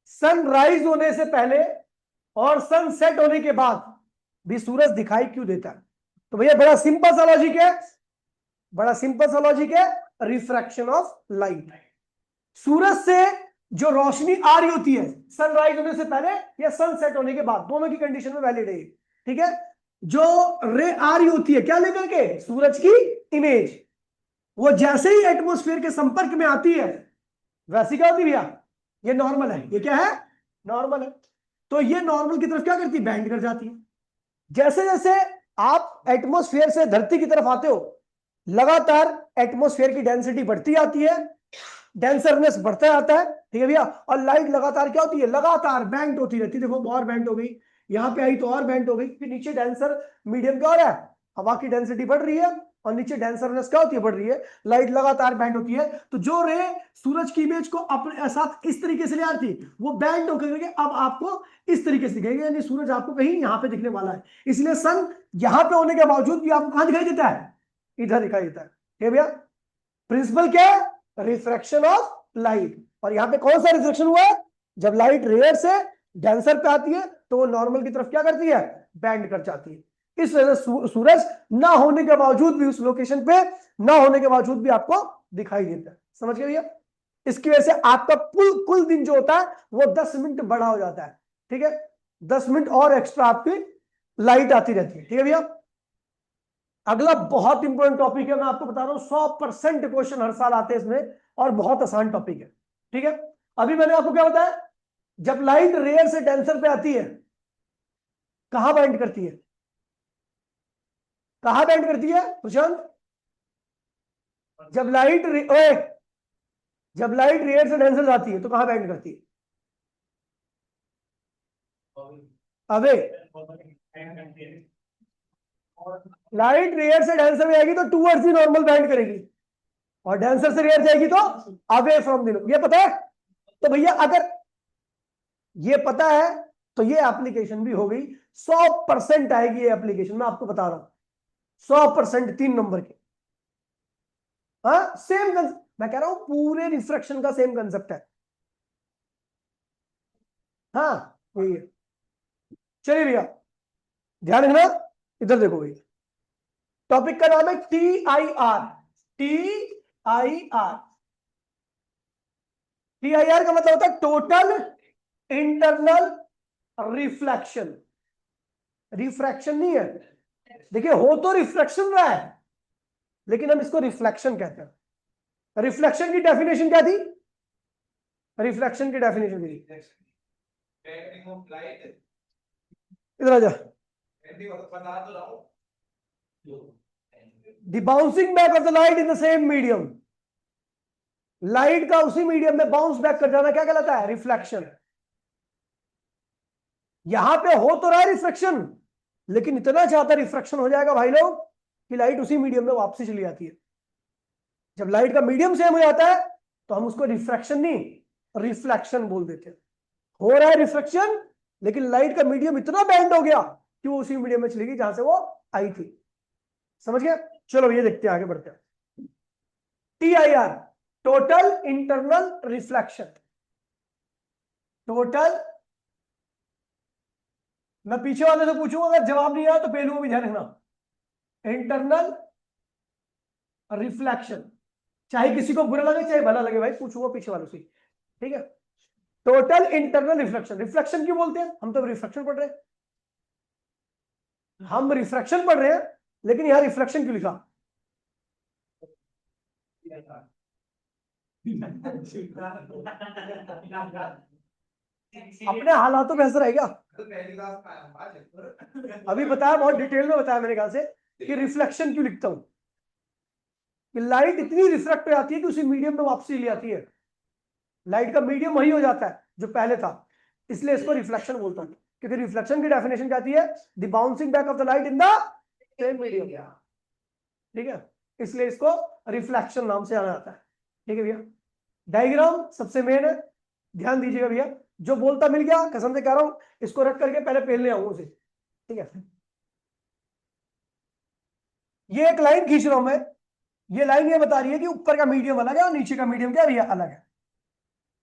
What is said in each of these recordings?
Sunrise होने से पहले और सनसेट होने के बाद भी सूरज दिखाई क्यों देता है? तो भैया बड़ा सिंपल सा लॉजिक है, बड़ा सिंपल सा लॉजिक है, रिफ्रैक्शन ऑफ लाइट। सूरज से जो रोशनी आ रही होती है सनराइज होने से पहले या सनसेट होने के बाद, दोनों की कंडीशन में वैलिड है, ठीक है। जो रे आ रही होती है क्या लेकर के? सूरज की इमेज। वो जैसे ही एटमॉस्फेयर के संपर्क में आती है वैसी क्या होती है भैया? ये नॉर्मल है। ये क्या है? नॉर्मल है। तो ये नॉर्मल की तरफ क्या करती है? बैंड कर जाती है। जैसे जैसे आप एटमॉस्फेयर से धरती की तरफ आते हो लगातार एटमॉस्फेयर की डेंसिटी बढ़ती आती है, डेंसरनेस बढ़ता जाता है, ठीक है भैया। और लाइट लगातार क्या होती है? लगातार बैंड होती रहती है। देखो और बैंड हो गई, यहां पे आई तो और बैंड हो गई, फिर नीचे डेंसर मीडियम क्या हो रहा है? हवा की डेंसिटी बढ़ रही है और नीचे डेंसरनेस क्या होती है? बढ़ रही है। लाइट लगातार बैंड होती है। तो जो रे सूरज की इमेज को अपने साथ इस तरीके से ले आती है वो बैंड होकर के अब आपको इस तरीके से दिखेगा, यानी सूरज आपको कहीं यहां पे दिखने वाला है। इसलिए सन यहां पे होने के बावजूद भी आपको कहां दिखाई देता है? इधर दिखाई देता है, ठीक है भैया। प्रिंसिपल क्या है? Refraction of light. और यहां पे कौन सा रिफ्लेक्शन हुआ है? जब लाइट रेयर से डेंसर पे आती है तो वो नॉर्मल की तरफ क्या करती है? बैंड कर जाती है। इस वजह से सूरज ना होने के बावजूद भी, उस लोकेशन पे ना होने के बावजूद भी आपको दिखाई देता है। समझ गए भैया? इसकी वजह से आपका कुल कुल दिन जो होता है वो 10 मिनट बड़ा हो जाता है, ठीक है। 10 मिनट और एक्स्ट्रा आपकी लाइट आती रहती है, ठीक है भैया। अगला बहुत इंपॉर्टेंट टॉपिक है, मैं आपको बता रहा हूं 100% क्वेश्चन हर साल आते हैं इसमें और बहुत आसान टॉपिक है, ठीक है। अभी मैंने आपको क्या बताया? जब लाइट रेयर से डेंसर पे आती है कहां बाइंड करती है? कहां बाइंड करती है प्रशांत? जब लाइट ओए, जब लाइट रेयर से डेंसर आती है तो कहां बाइंड करती है? अबे लाइट रेयर से डेंसर में आएगी तो टूवर्ड्स दी नॉर्मल बाइंड करेगी और डेंसर से रेयर जाएगी तो अवे फ्रॉम दी। ये पता है? तो भैया अगर ये पता है तो ये एप्लीकेशन भी हो गई। 100% आएगी ये एप्लीकेशन, मैं आपको बता रहा हूं। 100% 3 नंबर की। हाँ सेम मैं कह रहा हूं पूरे रिफ्रैक्शन का सेम कंसेप्ट है। हाँ यही है। चलिए भैया ध्यान रखना, इधर देखो भैया। टॉपिक का नाम है TIR। TIR। TIR का मतलब होता है टोटल इंटरनल रिफ्लेक्शन। रिफ्रैक्शन नहीं है, देखिए हो तो रिफ्लेक्शन रहा है लेकिन हम इसको रिफ्लेक्शन कहते हैं। रिफ्लेक्शन की डेफिनेशन क्या थी? रिफ्लेक्शन की डेफिनेशन थी, इधर आ जा। The bouncing back of the light in the same medium. Light का उसी मीडियम में बाउंस बैक कर जाना क्या कहलाता है? रिफ्लेक्शन। यहां पे हो तो रहा है रिफ्लेक्शन लेकिन इतना ज्यादा रिफ्लेक्शन हो जाएगा भाई लोग कि लाइट उसी मीडियम में वापसी चली जाती है। जब लाइट का मीडियम सेम हो जाता है तो हम उसको रिफ्रैक्शन नहीं रिफ्लेक्शन बोल देते हैं। हो रहा है रिफ्लेक्शन लेकिन लाइट का मीडियम इतना बैंड हो गया कि वो उसी मीडियम में चली गई जहां से वो आई थी। समझ गया? चलो ये देखते हैं, आगे बढ़ते हैं। TIR total internal reflection. Total, मैं पीछे वाले से पूछूंगा अगर जवाब नहीं आया तो पहलू में भी ध्यान रखना। इंटरनल रिफ्लेक्शन, चाहे किसी को बुरा लगे चाहे भला लगे भाई, पूछूंगा पीछे वालों से, ठीक है। Total internal reflection. रिफ्लेक्शन क्यों बोलते हैं? हम तो रिफ्लेक्शन पढ़ रहे हैं, हम रिफ्लेक्शन पढ़ रहे हैं लेकिन यहां रिफ्लेक्शन क्यों लिखा? अपने हालातों में असर है क्या? अभी बताया, बहुत डिटेल में बताया मेरे ख्याल से कि रिफ्लेक्शन क्यों लिखता हूं। कि लाइट इतनी रिफ्लेक्ट हो जाती है कि उसी मीडियम में वापसी ले आती है। लाइट का मीडियम वही हो जाता है जो पहले था, इसलिए इसको रिफ्लेक्शन बोलता हूं। क्योंकि रिफ्लेक्शन की डेफिनेशन क्या आती है? The bouncing back of the light in the same medium, ठीक है। इसलिए इसको रिफ्लेक्शन नाम से जाना जाता है, ठीक है भैया। डायग्राम सबसे मेन है, ध्यान दीजिएगा भैया। जो बोलता मिल गया कसम से कह रहा हूं, इसको रख करके पहले पहले आऊंगा उसे, ठीक है। ये एक लाइन खींच रहा हूं मैं, ये लाइन ये बता रही है कि ऊपर का मीडियम अलग है और नीचे का मीडियम क्या भैया? अलग है।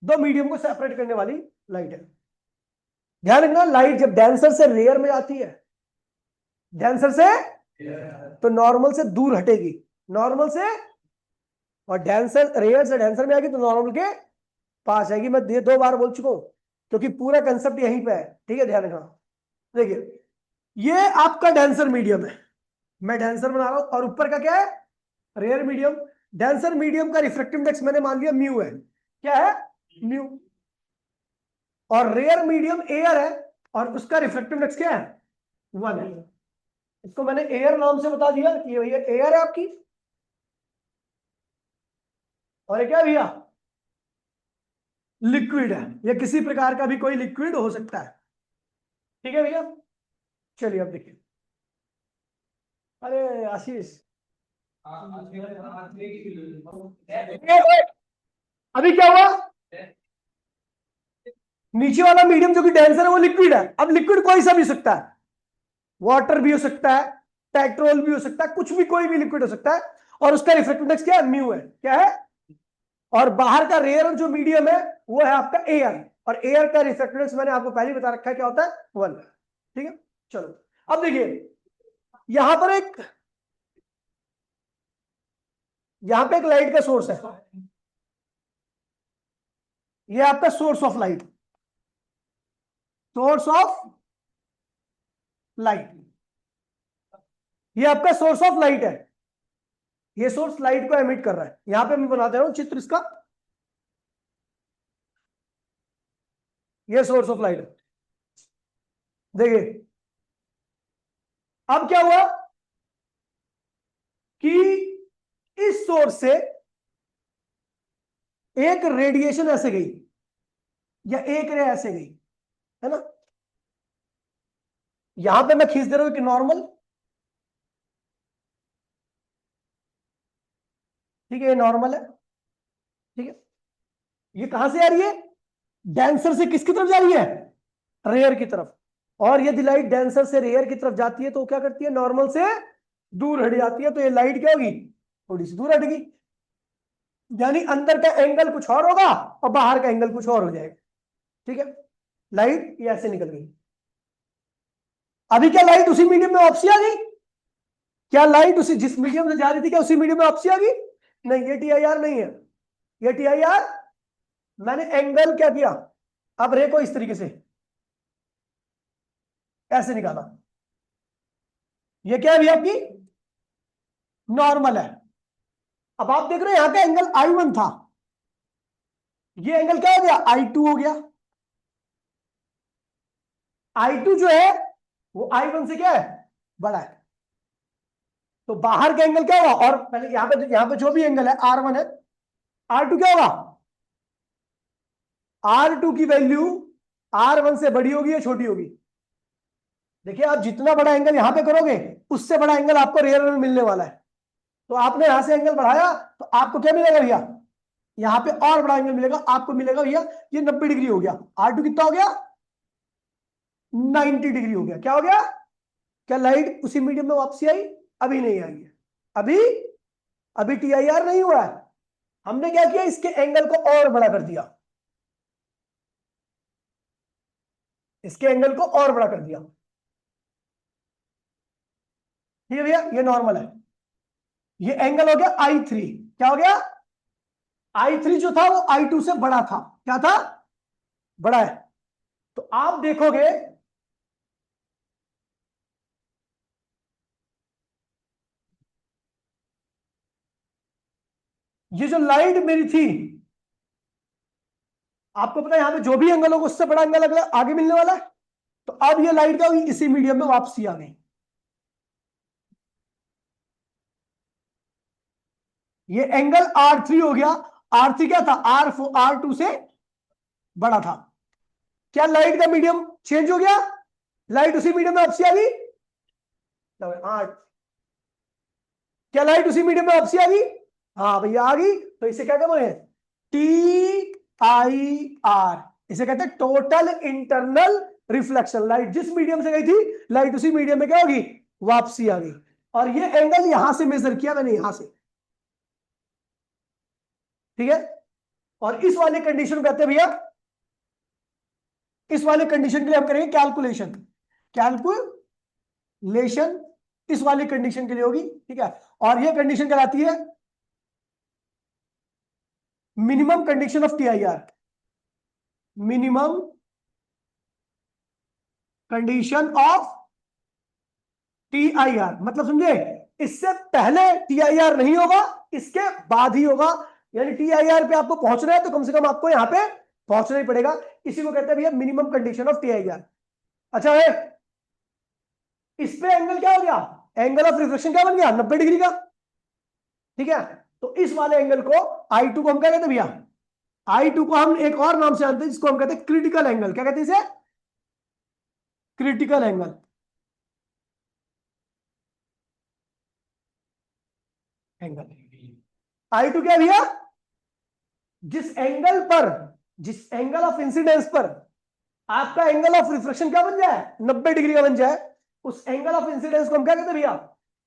दो मीडियम को सेपरेट करने वाली लाइट है। ध्यान रखना, लाइट जब डेंसर से रेयर में जाती है, डेंसर से तो नॉर्मल से दूर हटेगी, नॉर्मल से, और डेंसर रेयर से डेंसर में आएगी तो नॉर्मल के पास आएगी। मैं ये 2 बार बोल चुका हूं क्योंकि पूरा कंसेप्ट यहीं पे है, ठीक है, ध्यान रखना। देखिए ये आपका डेंसर मीडियम है, मैं डेंसर बना रहा हूं, और ऊपर का क्या है, रेयर मीडियम। डेंसर मीडियम का रिफ्रैक्टिव इंडेक्स मैंने मान लिया म्यू है, क्या है, म्यू। और रेयर मीडियम एयर है और उसका रिफ्रैक्टिव इंडेक्स क्या है, 1 है। इसको मैंने एयर नाम से बता दिया कि ये एयर है आपकी, और ये क्या भैया, लिक्विड है, या किसी प्रकार का भी कोई लिक्विड हो सकता है, ठीक है भैया। चलिए अब देखिए, अरे आशीष, अभी क्या हुआ, नीचे वाला मीडियम जो कि डेंसर है वो लिक्विड है। अब लिक्विड कोई सा भी हो सकता है, वाटर भी हो सकता है, पेट्रोल भी हो सकता है, कुछ भी, कोई भी लिक्विड हो सकता है, और उसका रिफ्रैक्टिव इंडेक्स क्या है, म्यू है, क्या है। और बाहर का रेयर जो मीडियम है वो है आपका एयर, और एयर का रिफ्रैक्टिव इंडेक्स मैंने आपको पहले बता रखा है क्या होता है, 1। ठीक है, चलो अब देखिए, यहां पर यहां पे एक लाइट का सोर्स है, ये आपका source of light, source of light, ये आपका सोर्स ऑफ लाइट है, ये सोर्स लाइट को एमिट कर रहा है। यहां पे मैं बना दे रहा हूं चित्र इसका, ये सोर्स ऑफ लाइट है। देखिए अब क्या हुआ कि इस सोर्स से एक रेडिएशन ऐसे गई, या एक रे ऐसे गई, है ना। यहां पे मैं खींच दे रहा हूं कि नॉर्मल, ठीक है, ये नॉर्मल है, ठीक है। ये कहां से आ रही है, डेंसर से किसकी तरफ जा रही है, रेयर की तरफ। और यदि लाइट डेंसर से रेयर की तरफ जाती है तो क्या करती है, नॉर्मल से दूर हट जाती है, तो ये लाइट क्या होगी, थोड़ी सी दूर हटेगी, यानी अंदर का एंगल कुछ और होगा और बाहर का एंगल कुछ और हो जाएगा, ठीक है। लाइट ये ऐसे निकल गई। अभी क्या लाइट उसी मीडियम में वापसी आ गई, क्या लाइट उसी जिस मीडियम से जा रही थी क्या उसी मीडियम में वापसी आ गई, नहीं, ये टीआईआर नहीं है, ये टीआईआर, मैंने एंगल क्या किया, अब रे को इस तरीके से ऐसे निकाला, ये क्या है भैया आपकी नॉर्मल है। अब आप देख रहे हैं यहां का एंगल I1 था, ये एंगल क्या हो गया, I2 हो गया। I2 जो है वो I1 से क्या है, बड़ा है, तो बाहर का एंगल क्या होगा, और पहले यहां पे जो भी एंगल है R1 है, R2 क्या होगा, R2 की वैल्यू R1 से बड़ी होगी या छोटी होगी। देखिए आप जितना बड़ा एंगल यहां पे करोगे उससे बड़ा एंगल आपको रेयर में मिलने वाला है, तो आपने यहां से एंगल बढ़ाया तो आपको क्या मिलेगा भैया, यहां पे और बड़ा एंगल मिलेगा, आपको मिलेगा भैया ये 90 डिग्री हो गया। R2 कितना हो गया, 90 डिग्री हो गया। क्या हो गया, क्या लाइट उसी मीडियम में वापसी आई, अभी नहीं आई है, अभी अभी टीआईआर नहीं हुआ है। हमने क्या किया, इसके एंगल को और बड़ा कर दिया, इसके एंगल को और बड़ा कर दिया, ठीक है भैया, ये नॉर्मल है। ये एंगल हो गया I3, क्या हो गया, I3 जो था वो I2 से बड़ा था, क्या था, बड़ा है। तो आप देखोगे ये जो लाइट मेरी थी, आपको पता है यहां पे जो भी एंगल होगा उससे बड़ा एंगल अगला आगे मिलने वाला है, तो अब ये लाइट क्या हुई, इसी मीडियम में वापसी आ गई। ये एंगल R3 हो गया, R3 क्या था, R2 से बड़ा था। क्या लाइट का मीडियम चेंज हो गया, लाइट उसी मीडियम में वापसी आ गई, हाँ, क्या लाइट उसी मीडियम में वापसी आ गई, हाँ भैया आ गई। तो इसे क्या कहते हैं, TIR, इसे कहते हैं टोटल इंटरनल रिफ्लेक्शन। लाइट जिस मीडियम से गई थी लाइट उसी मीडियम में क्या होगी, वापसी आ गई। और ये एंगल यहां से मेजर किया मैंने, यहां से, ठीक है। और इस वाले कंडीशन में कहते हैं भैया, इस वाले कंडीशन के लिए हम करेंगे कैलकुलेशन। कैलकुलेशन इस वाली कंडीशन के लिए होगी, ठीक है। और ये कंडीशन कहलाती है minimum condition of TIR. Minimum condition of TIR मतलब समझे, इससे पहले टीआईआर नहीं होगा, इसके बाद ही होगा। यानी टीआईआर पे आपको पहुंचना है तो कम से कम आपको यहां पे पहुंचना ही पड़ेगा। इसी को कहते हैं भैया मिनिमम कंडीशन ऑफ टीआईआर। अच्छा है, इस पे एंगल क्या हो गया, एंगल ऑफ रिफ्लेक्शन क्या बन गया, 90 डिग्री का, ठीक है। तो इस वाले एंगल को I2 को हम क्या कहते हैं भैया, I2 को हम एक और नाम से जानते हैं जिसको हम कहते हैं क्रिटिकल एंगल। क्या कहते हैं इसे, क्रिटिकल एंगल। एंगल I2 क्या भैया, जिस एंगल पर, जिस एंगल ऑफ इंसिडेंस पर आपका एंगल ऑफ रिफ्लेक्शन क्या बन जाए, 90 डिग्री का बन जाए, उस एंगल ऑफ इंसिडेंस को हम क्या कहते हैं भैया,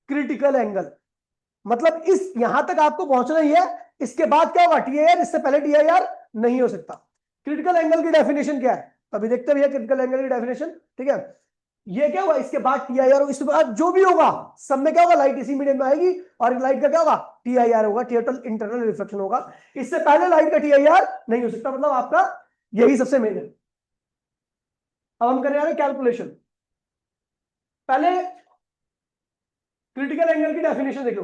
क्रिटिकल एंगल। मतलब इस यहां तक आपको पहुंचना ही है, इसके बाद क्या होगा टीआईआर, इससे पहले टीआईआर नहीं हो सकता। क्रिटिकल एंगल की डेफिनेशन क्या है, अभी देखते हैं भैया क्रिटिकल एंगल की डेफिनेशन, ठीक है। ये क्या हुआ, इसके बाद टीआईआर, इसके बाद जो भी होगा सब में क्या होगा, लाइट इसी मीडियम में आएगी और लाइट का क्या होगा, टीआईआर होगा, टोटल इंटरनल रिफ्लेक्शन होगा। इससे पहले लाइट का टीआईआर नहीं हो सकता, मतलब आपका यही सबसे मेन है। अब हम कर रहे हैं कैलकुलेशन। पहले क्रिटिकल एंगल की डेफिनेशन देख लो।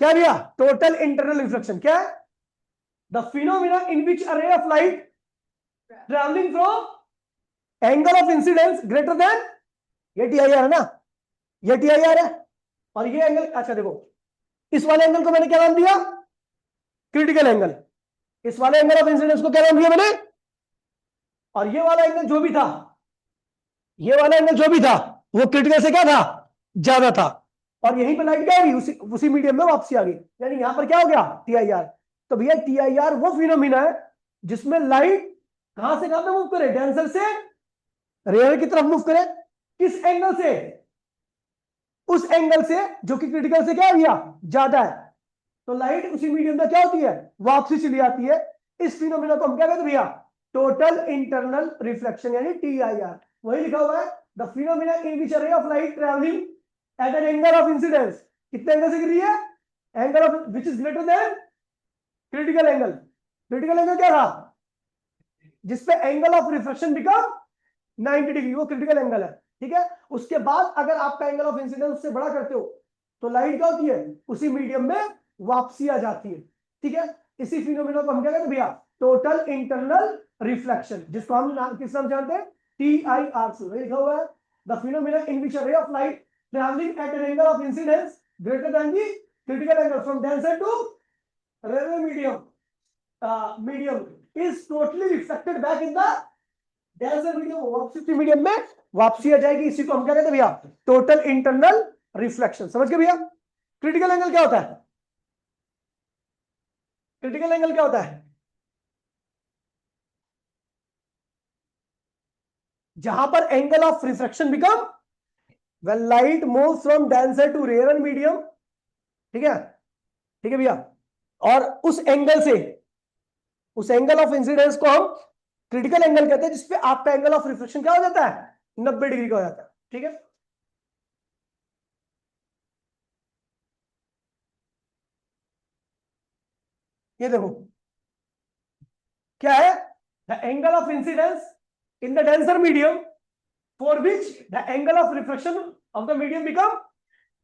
क्या भैया, टोटल इंटरनल रिफ्लेक्शन क्या है, the phenomena in which a ray of light travelling from angle of incidence greater then, ये टीआईआर है ना, ये टीआईआर है, और ये एंगल, अच्छा देखो इस वाले एंगल को मैंने क्या नाम दिया, क्रिटिकल एंगल। इस वाले एंगल ऑफ इंसिडेंस को क्या नाम दिया मैंने, और ये वाला एंगल जो भी था, ये वाला एंगल जो भी था वो क्रिटिकल से क्या था, ज्यादा था। और यहीं पे लाइट क्या होगी, उसी मीडियम में वापसी आ गई, यानी यहां पर क्या हो गया, टीआईआर। तो भैया टीआईआर वो फिनोमिना है जिसमें लाइट कहां से कहां पे मूव करे, डेंसर से रेयर की तरफ मूव करे। किस एंगल से, उस एंगल से जो कि क्रिटिकल से क्या है भैया, ज्यादा है। तो लाइट उसी मीडियम में क्या होती है, वापसी चली आती है। इस फिनोमिना को हम क्या कहते हैं भैया, टोटल इंटरनल रिफ्लेक्शन यानी टीआईआर। वही लिखा हुआ है, the phenomena in which a ray of light travelling at an angle of incidence, कितने एंगल से गिर रही है, angle of which is greater than critical angle. Critical angle क्या था, जिसपे angle of reflection become 90 degree, वो क्रिटिकल एंगल है, ठीक है। उसके बाद अगर आपका एंगल ऑफ इंसिडेंस उससे बड़ा करते हो तो लाइट क्या होती है, उसी मीडियम में वापसी आ जाती है, ठीक है। इसी फिनोमिना को हम क्या कहते हैं भैया, टोटल इंटरनल रिफ्लेक्शन, जिसको हम किस नाम जानते हैं, टीआईआर से लिखा हुआ है, the phenomena in which a ray of light travelling at an angle of incidence greater than the critical angle from denser to rarer medium is totally reflected back in the denser medium, वापसी medium में वापसी आ जाएगी। इसी को हम क्या कहते हैं भैया, टोटल इंटरनल रिफ्लेक्शन। समझ गए भैया, क्रिटिकल एंगल क्या होता है, क्रिटिकल एंगल क्या होता है, जहां पर angle of refraction become when light moves from denser to rare medium, ठीक है, ठीक है भैया। और उस एंगल से, उस एंगल ऑफ इंसिडेंस को हम क्रिटिकल एंगल कहते हैं, जिसपे आपका एंगल ऑफ रिफ्लेक्शन क्या हो जाता है, 90 डिग्री का हो जाता है, ठीक है। ये देखो क्या है, the angle of incidence in the denser medium for which the angle of reflection of the medium become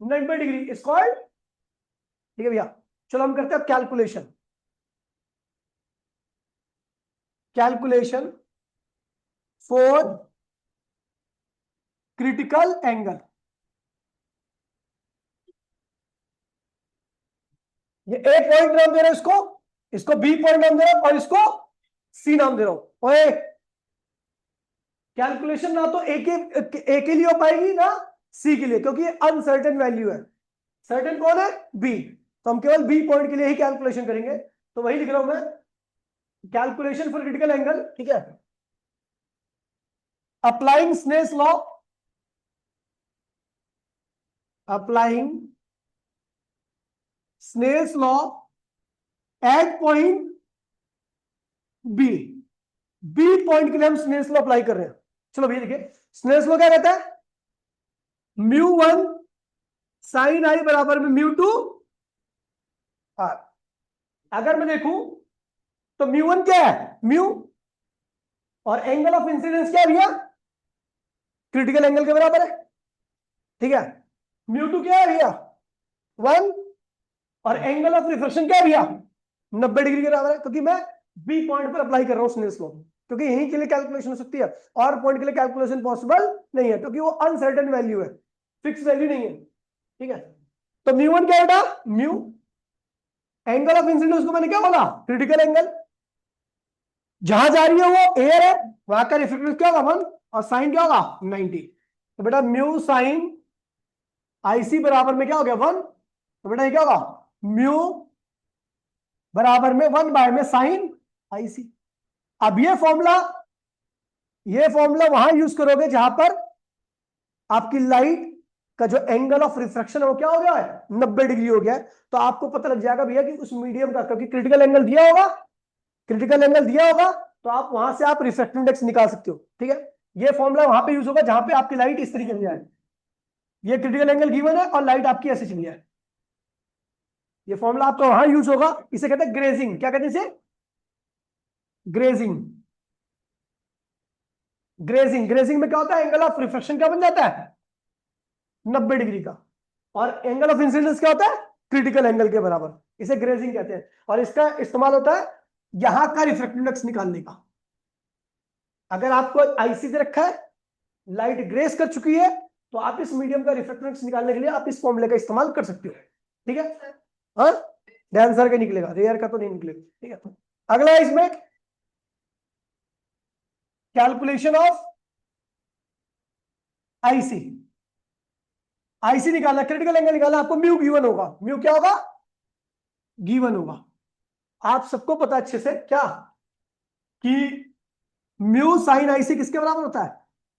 90 degree is called, ठीक है भैया। चलो हम करते हैं calculation. Calculation for critical angle, ये ए पॉइंट नाम दे रहा हूं इसको, इसको बी पॉइंट नाम दे रहा हूं और इसको सी नाम दे रहा हूं। ओए कैलकुलेशन ना तो ए के लिए हो पाएगी ना सी के लिए, क्योंकि ये अनसर्टेन वैल्यू है। सर्टेन कौन है, बी, तो हम केवल बी पॉइंट के लिए ही कैलकुलेशन करेंगे। तो वही लिख रहा हूं मैं, कैलकुलेशन फॉर क्रिटिकल एंगल, ठीक है। applying Snell's law, applying Snell's law at point B, B point के लिए हम स्नेल्स लॉ अप्लाई कर रहे हैं। चलो भैया देखिए स्नेल्स लॉ क्या कहता है, μ1 sin i बराबर में μ2 r। अगर मैं देखूं तो μ1 क्या है, म्यू, और एंगल ऑफ इंसिडेंस क्या है भैया, क्रिटिकल एंगल के बराबर है, ठीक है। μ2 क्या है भैया 1, और एंगल ऑफ रिफ्लेक्शन क्या है भैया 90 डिग्री के बराबर है, क्योंकि मैं बी पॉइंट पर अप्लाई कर रहा हूं स्नेल्स लॉ, क्योंकि यहीं के लिए कैलकुलेशन हो सकती है और पॉइंट के लिए कैलकुलेशन पॉसिबल नहीं है, क्योंकि वो अनसर्टेन वैल्यू है, फिक्स वैल्यू नहीं है, ठीक है। तो μ1 क्या बेटा, म्यू, एंगल ऑफ इंसिडेंस को मैंने क्या बोला, क्रिटिकल एंगल, जहां जा रही है वो एयर है, वहां का रिफ्लेक्टेड क्या होगा 1, और साइन क्या होगा 90। तो बेटा म्यू साइन आईसी बराबर में क्या हो गया 1, तो बेटा ये क्या होगा म्यू बराबर में 1 बाय में साइन आईसी। अब ये फॉर्मूला वहां यूज करोगे जहां पर आपकी लाइट का जो एंगल ऑफ रिफ्रैक्शन है वो क्या हो गया है 90 डिग्री हो गया है, तो आपको पता लग जाएगा भैया कि उस मीडियम का, क्योंकि क्रिटिकल एंगल दिया होगा, क्रिटिकल एंगल दिया होगा, तो आप वहां से आप रिफ्रैक्टिव इंडेक्स निकाल सकते हो, ठीक है। ये फॉर्मूला वहां पे यूज होगा जहां पे आपकी लाइट इस तरीके से जाए, ये क्रिटिकल एंगल गिवन है और लाइट आपकी ऐसे चली जाए, ये फॉर्मूला आपका वहां यूज होगा, इसे कहते हैं ग्रेजिंग। क्या कहते हैं इसे, ग्रेजिंग। ग्रेजिंग, ग्रेजिंग में क्या होता है, एंगल ऑफ रिफ्रैक्शन क्या बन जाता है 90 डिग्री का, और एंगल ऑफ इंसिडेंस क्या होता है क्रिटिकल एंगल के बराबर, इसे ग्रेजिंग कहते हैं। और इसका इस्तेमाल होता है यहां का रिफ्रैक्टिव इंडेक्स निकालने का। अगर आपको आईसी दे रखा है, लाइट ग्रेस कर चुकी है, तो आप इस मीडियम का रिफ्रैक्टिव इंडेक्स निकालने के लिए आप इस फॉर्मूले का इस्तेमाल कर सकते हो, ठीक है। हाँ डांसर का निकलेगा, रेयर का तो नहीं निकलेगा, ठीक है। अगला है इसमें कैलकुलेशन ऑफ आईसी। आईसी निकालना, क्रिटिकल एंगल निकालना, आपको म्यू गिवन होगा, म्यू क्या होगा गिवन होगा। आप सबको पता अच्छे से क्या कि म्यू साइन आईसी किसके बराबर होता है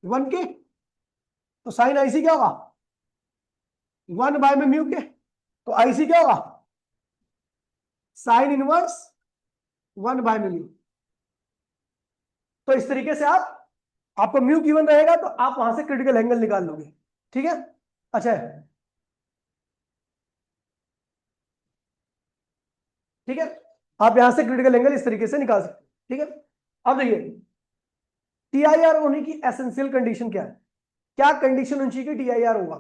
1 के, तो साइन आईसी क्या होगा 1 बाय में म्यू के, तो आईसी क्या होगा साइन इनवर्स 1 बाय में म्यू। तो इस तरीके से आपको म्यू गिवन रहेगा तो आप वहां से क्रिटिकल एंगल निकाल लोगे, ठीक है। अच्छा है, ठीक है, आप यहां से क्रिटिकल एंगल इस तरीके से निकाल सकते हैं, ठीक है। अब देखिए टीआईआर होने की एसेंशियल कंडीशन क्या है, क्या कंडीशन होनी चाहिए कि टीआईआर होगा।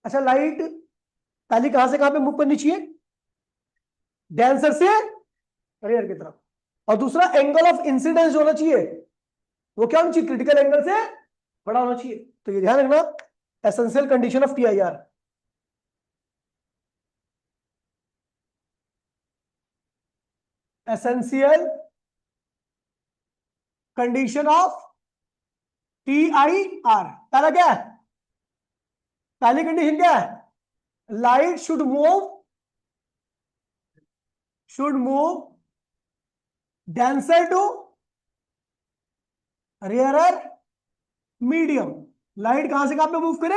अच्छा, लाइट पहले कहां से कहां पे मूव करनी चाहिए, डेंसर से रेयर की तरफ, और दूसरा एंगल ऑफ इंसिडेंस जो होना चाहिए वो क्या होना चाहिए क्रिटिकल एंगल से बड़ा होना चाहिए। तो ये ध्यान रखना, essential condition of TIR. Essential condition of TIR, पहला क्या है, पहली कंडीशन क्या है, light should move denser to rarer medium. Light कहां से कहां पे मूव करे,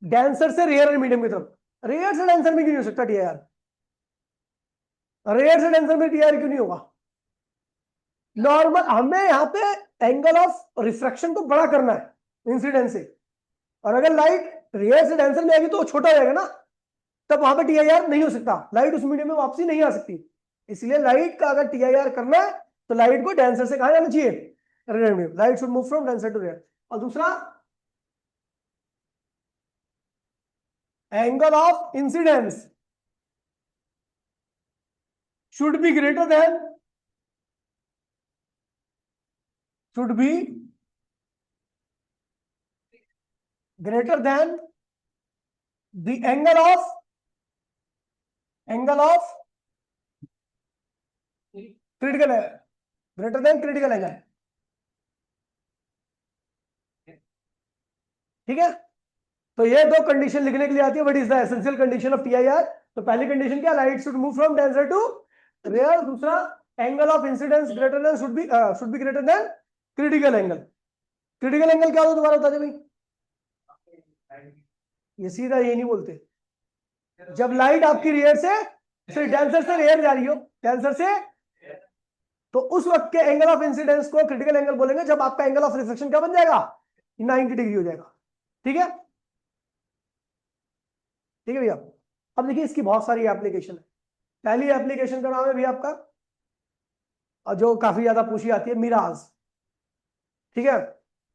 डेंसर से रेयरर मीडियम की तरफ। रेयर से डेंसर में क्यों नहीं हो सकता टीआईआर, रेयर से डेंसर में टीआईआर क्यों नहीं होगा। नॉर्मल हमें यहां पे एंगल ऑफ रिफ्रैक्शन को बड़ा करना है इंसिडेंस से, और अगर लाइट रेयर से डेंसर में आएगी तो छोटा हो जाएगा ना, तब वहां पे टीआईआर नहीं हो सकता, लाइट उस मीडियम में वापसी नहीं आ सकती। इसलिए लाइट का अगर टीआईआर करना है तो लाइट को डेंसर से कहां जाना चाहिए, रेयर में। Light should move from denser to rare. और दूसरा angle of incidence should be greater than, should be greater than the angle of critical angle, greater than critical angle, ठीक है। तो ये दो कंडीशन लिखने के लिए आती है, what is the essential condition of TIR. तो पहली कंडीशन क्या, light should move from denser to rarer. दूसरा angle of incidence greater than should be greater than critical angle. Critical angle क्या होता है दोबारा बता दे भाई। ये सीधा ये नहीं बोलते, जब लाइट आपकी रियर से सिर्फ डेंसर से रियर जा रही हो, डेंसर से, तो उस वक्त के एंगल ऑफ इंसिडेंस को क्रिटिकल एंगल बोलेंगे जब आपका एंगल ऑफ रिफ्लेक्शन क्या बन जाएगा, 90 डिग्री हो जाएगा। ठीक है, ठीक है भैया। अब देखिए इसकी बहुत सारी एप्लीकेशन है। पहली एप्लीकेशन का नाम है भैया आपका, और जो काफी ज्यादा पूछी जाती है, मिराज। ठीक है,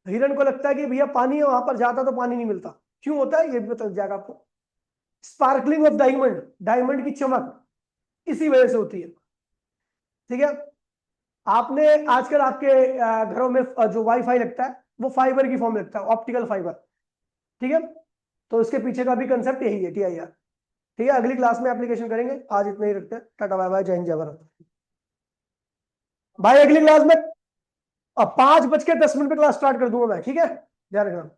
हिरन को लगता है कि भैया पानी है, वहां पर जाता तो पानी नहीं मिलता, क्यों होता है ये भी बता जाएगा आपको। स्पार्कलिंग ऑफ डायमंड, डायमंड की चमक इसी वजह से होती है। ठीक है, आपने आजकल आपके घरों में जो वाईफाई लगता है वो फाइबर की फॉर्म लगता है, ऑप्टिकल फाइबर। ठीक है, तो इसके पीछे का भी कंसेप्ट यही है, TIR। ठीक है, अगली क्लास में एप्लीकेशन करेंगे, आज इतना ही रखते हैं। टाटा बाय बाय, जय हिंद जय भारत भाई। अगली क्लास में 5:10 पे क्लास स्टार्ट कर दूंगा मैं, ठीक है, ध्यान रखना।